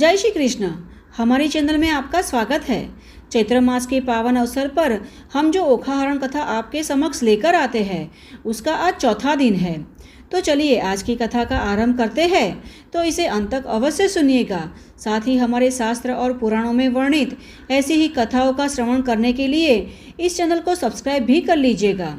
जय श्री कृष्ण। हमारे चैनल में आपका स्वागत है। चैत्र मास के पावन अवसर पर हम जो ओखाहरण कथा आपके समक्ष लेकर आते हैं उसका आज चौथा दिन है। तो चलिए आज की कथा का आरंभ करते हैं। तो इसे अंत तक अवश्य सुनिएगा। साथ ही हमारे शास्त्र और पुराणों में वर्णित ऐसी ही कथाओं का श्रवण करने के लिए इस चैनल को सब्सक्राइब भी कर लीजिएगा।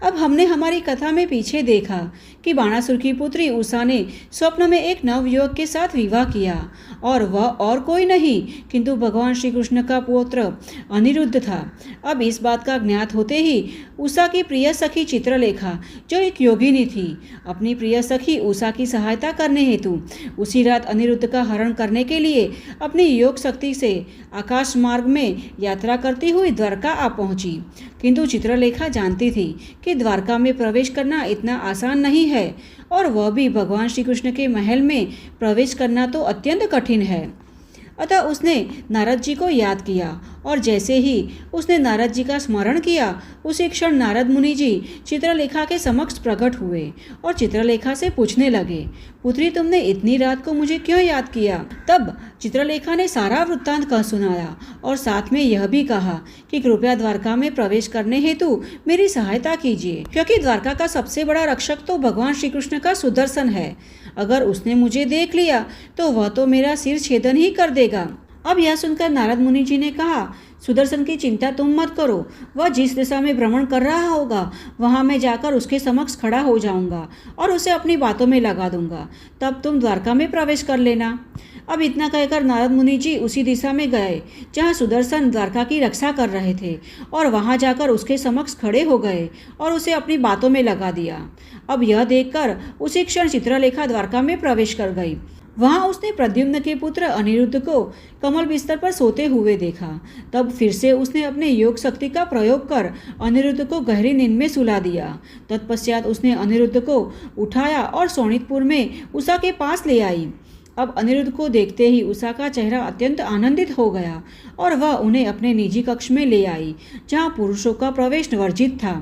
अब हमने हमारी कथा में पीछे देखा कि बाणासुर की पुत्री उषा ने स्वप्न में एक नवयुवक के साथ विवाह किया और वह और कोई नहीं किंतु भगवान श्री कृष्ण का पुत्र अनिरुद्ध था। अब इस बात का ज्ञात होते ही उषा की प्रिय सखी चित्रलेखा, जो एक योगिनी थी, अपनी प्रिय सखी उषा की सहायता करने हेतु उसी रात अनिरुद्ध का हरण करने के लिए अपनी योग शक्ति से आकाश मार्ग में यात्रा करती हुई द्वारका आ पहुंची। किंतु चित्रलेखा जानती थी कि द्वारका में प्रवेश करना इतना आसान नहीं है और वह भी भगवान श्री कृष्ण के महल में प्रवेश करना तो अत्यंत कठिन है। अतः उसने नारद जी को याद किया और जैसे ही उसने नारद जी का स्मरण किया उसी क्षण नारद मुनि जी चित्रलेखा के समक्ष प्रकट हुए और चित्रलेखा से पूछने लगे, पुत्री तुमने इतनी रात को मुझे क्यों याद किया? तब चित्रलेखा ने सारा वृत्तांत कह सुनाया और साथ में यह भी कहा कि कृपया द्वारका में प्रवेश करने हेतु मेरी सहायता कीजिए, क्योंकि द्वारका का सबसे बड़ा रक्षक तो भगवान श्री कृष्ण का सुदर्शन है। अगर उसने मुझे देख लिया तो वह तो मेरा सिर छेदन ही कर देगा। अब यह सुनकर नारद मुनि जी ने कहा, सुदर्शन की चिंता तुम मत करो, वह जिस दिशा में भ्रमण कर रहा होगा वहां मैं जाकर उसके समक्ष खड़ा हो जाऊंगा और उसे अपनी बातों में लगा दूंगा, तब तुम द्वारका में प्रवेश कर लेना। अब इतना कहकर नारद मुनि जी उसी दिशा में गए जहां सुदर्शन द्वारका की रक्षा कर रहे थे और वहां जाकर उसके समक्ष खड़े हो गए और उसे अपनी बातों में लगा दिया। अब यह देखकर उसी क्षण चित्रलेखा द्वारका में प्रवेश कर गई। वहां उसने प्रद्युम्न के पुत्र अनिरुद्ध को कमल बिस्तर पर सोते हुए देखा। तब फिर से उसने अपने योग शक्ति का प्रयोग कर अनिरुद्ध को गहरी नींद में सुला दिया। तत्पश्चात उसने अनिरुद्ध को उठाया और शोणितपुर में उषा के पास ले आई। अब अनिरुद्ध को देखते ही उषा का चेहरा अत्यंत आनंदित हो गया और वह उन्हें अपने निजी कक्ष में ले आई जहां पुरुषों का प्रवेश वर्जित था।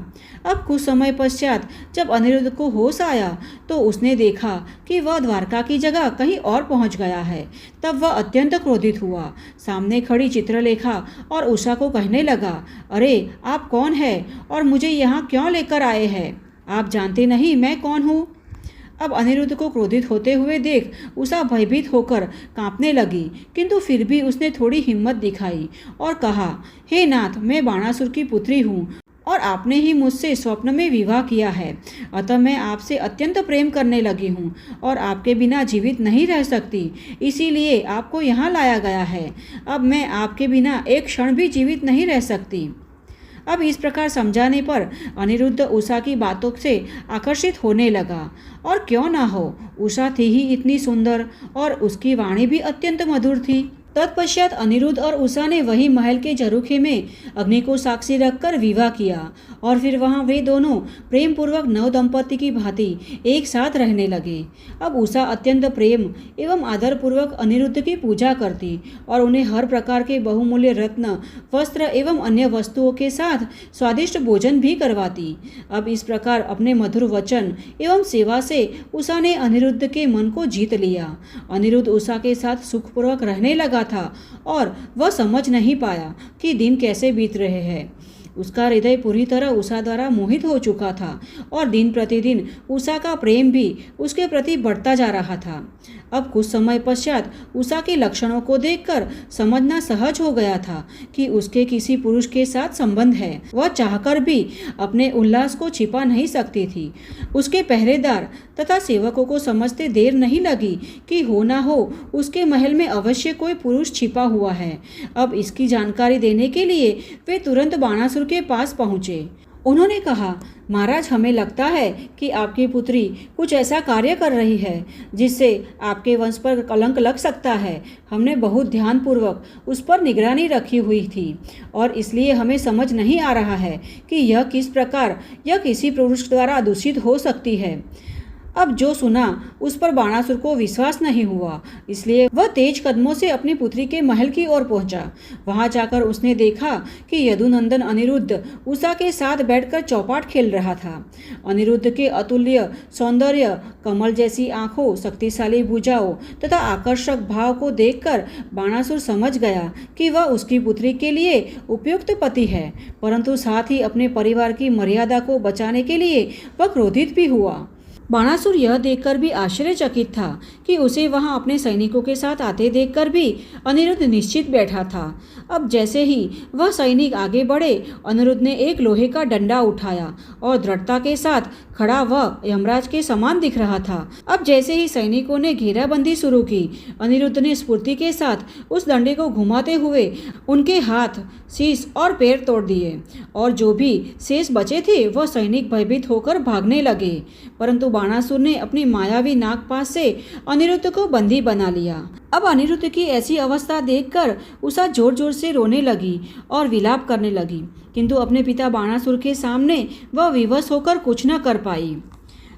अब कुछ समय पश्चात जब अनिरुद्ध को होश आया तो उसने देखा कि वह द्वारका की जगह कहीं और पहुंच गया है। तब वह अत्यंत क्रोधित हुआ। सामने खड़ी चित्रलेखा और उषा को कहने लगा, अरे आप कौन है और मुझे यहाँ क्यों लेकर आए हैं? आप जानते नहीं मैं कौन हूँ? अब अनिरुद्ध को क्रोधित होते हुए देख उषा भयभीत होकर कांपने लगी, किंतु फिर भी उसने थोड़ी हिम्मत दिखाई और कहा, हे नाथ, मैं बाणासुर की पुत्री हूँ और आपने ही मुझसे स्वप्न में विवाह किया है, अतः मैं आपसे अत्यंत प्रेम करने लगी हूँ और आपके बिना जीवित नहीं रह सकती, इसीलिए आपको यहाँ लाया गया है। अब मैं आपके बिना एक क्षण भी जीवित नहीं रह सकती। अब इस प्रकार समझाने पर अनिरुद्ध उषा की बातों से आकर्षित होने लगा और क्यों ना हो, उषा थी ही इतनी सुंदर और उसकी वाणी भी अत्यंत मधुर थी। तत्पश्चात अनिरुद्ध और उषा ने वही महल के झरोखे में अग्नि को साक्षी रखकर विवाह किया और फिर वहां वे दोनों प्रेम पूर्वक नव दंपति की भांति एक साथ रहने लगे। अब उषा अत्यंत प्रेम एवं आदर पूर्वक अनिरुद्ध की पूजा करती और उन्हें हर प्रकार के बहुमूल्य रत्न, वस्त्र एवं अन्य वस्तुओं के साथ स्वादिष्ट भोजन भी करवाती। अब इस प्रकार अपने मधुर वचन एवं सेवा से उषा ने अनिरुद्ध के मन को जीत लिया। अनिरुद्ध उषा के साथ सुखपूर्वक रहने लगा था और वह समझ नहीं पाया कि दिन कैसे बीत रहे हैं। उसका हृदय पूरी तरह उषा द्वारा मोहित हो चुका था और दिन प्रतिदिन उषा का प्रेम भी उसके प्रति बढ़ता जा रहा था। अब कुछ समय पश्चात उषा के लक्षणों को देखकर समझना सहज हो गया था कि उसके किसी पुरुष के साथ संबंध है। वह चाहकर भी अपने उल्लास को छिपा नहीं सकती थी। उसके पहरेदार तथा सेवकों को समझते देर नहीं लगी कि हो ना हो उसके महल में अवश्य कोई पुरुष छिपा हुआ है। अब इसकी जानकारी देने के लिए वे तुरंत बाणासुर के पास पहुंचे। उन्होंने कहा, महाराज, हमें लगता है कि आपकी पुत्री कुछ ऐसा कार्य कर रही है जिससे आपके वंश पर कलंक लग सकता है। हमने बहुत ध्यानपूर्वक उस पर निगरानी रखी हुई थी और इसलिए हमें समझ नहीं आ रहा है कि यह किस प्रकार यह किसी पुरुष द्वारा दूषित हो सकती है। अब जो सुना उस पर बाणासुर को विश्वास नहीं हुआ, इसलिए वह तेज कदमों से अपनी पुत्री के महल की ओर पहुंचा। वहां जाकर उसने देखा कि यदुनंदन अनिरुद्ध उषा के साथ बैठकर चौपाट खेल रहा था। अनिरुद्ध के अतुल्य सौंदर्य, कमल जैसी आंखों, शक्तिशाली भुजाओं तथा आकर्षक भाव को देखकर बाणासुर समझ गया कि वह उसकी पुत्री के लिए उपयुक्त पति है, परंतु साथ ही अपने परिवार की मर्यादा को बचाने के लिए वह क्रोधित भी हुआ। बाणासुर यह देखकर भी आश्चर्यचकित था कि उसे वहां अपने सैनिकों के साथ आते देखकर भी अनिरुद्ध निश्चित बैठा था। अब जैसे ही वह सैनिक आगे बढ़े, अनिरुद्ध ने एक लोहे का डंडा उठाया और दृढ़ता के साथ खड़ा वह यमराज के समान दिख रहा था। अब जैसे ही सैनिकों ने घेराबंदी शुरू की, अनिरुद्ध ने स्फूर्ति के साथ उस डंडे को घुमाते हुए उनके हाथ, शीश और पैर तोड़ दिए, और जो भी शेष बचे थे वह सैनिक भयभीत होकर भागने लगे। परंतु बाणासुर ने अपनी मायावी नागपाश से अनिरुद्ध को बंदी बना लिया। अब अनिरुद्ध की ऐसी अवस्था देखकर उषा जोर जोर से रोने लगी और विलाप करने लगी, किंतु अपने पिता बाणासुर के सामने वह विवश होकर कुछ न कर पाई।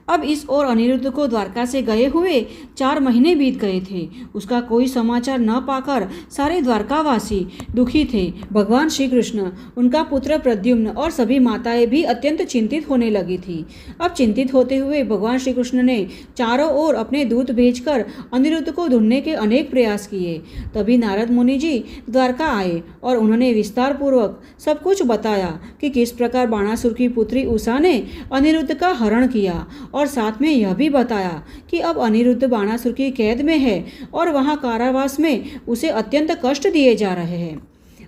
अब इस ओर अनिरुद्ध को द्वारका से गए हुए 4 महीने बीत गए थे। उसका कोई समाचार न पाकर सारे द्वारकावासी दुखी थे। भगवान श्री कृष्ण, उनका पुत्र प्रद्युम्न और सभी माताएं भी अत्यंत चिंतित होने लगी थी। अब चिंतित होते हुए भगवान श्री कृष्ण ने चारों ओर अपने दूत भेजकर अनिरुद्ध को ढूंढने के अनेक प्रयास किए। तभी नारद मुनि जी द्वारका आए और उन्होंने विस्तार पूर्वक सब कुछ बताया कि किस प्रकार बाणासुर की पुत्री उषा ने अनिरुद्ध का हरण किया, और साथ में यह भी बताया कि अब अनिरुद्ध बाणासुर की कैद में है और वहां कारावास में उसे अत्यंत कष्ट दिए जा रहे हैं।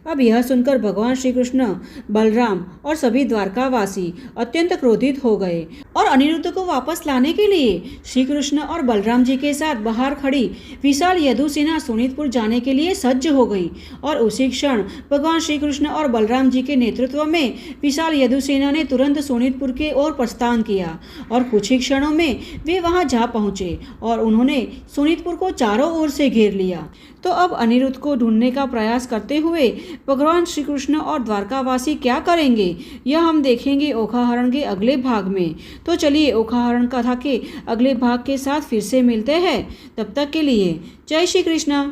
अब यह सुनकर भगवान श्री कृष्ण, बलराम और सभी द्वारकावासी अत्यंत क्रोधित हो गए और अनिरुद्ध को वापस लाने के लिए श्री कृष्ण और बलराम जी के साथ बाहर खड़ी विशाल यदुसेना सोनितपुर जाने के लिए सज्ज हो गई। और उसी क्षण भगवान श्री कृष्ण और बलराम जी के नेतृत्व में विशाल यदुसेना ने तुरंत सोनितपुर की ओर प्रस्थान किया और कुछ ही क्षणों में वे वहां जा पहुंचे और उन्होंने सोनितपुर को चारों ओर से घेर लिया। तो अब अनिरुद्ध को ढूंढने का प्रयास करते हुए भगवान श्री कृष्ण और द्वारकावासी क्या करेंगे, यह हम देखेंगे ओखाहरण के अगले भाग में। तो चलिए ओखाहरण कथा के अगले भाग के साथ फिर से मिलते हैं। तब तक के लिए जय श्री कृष्ण।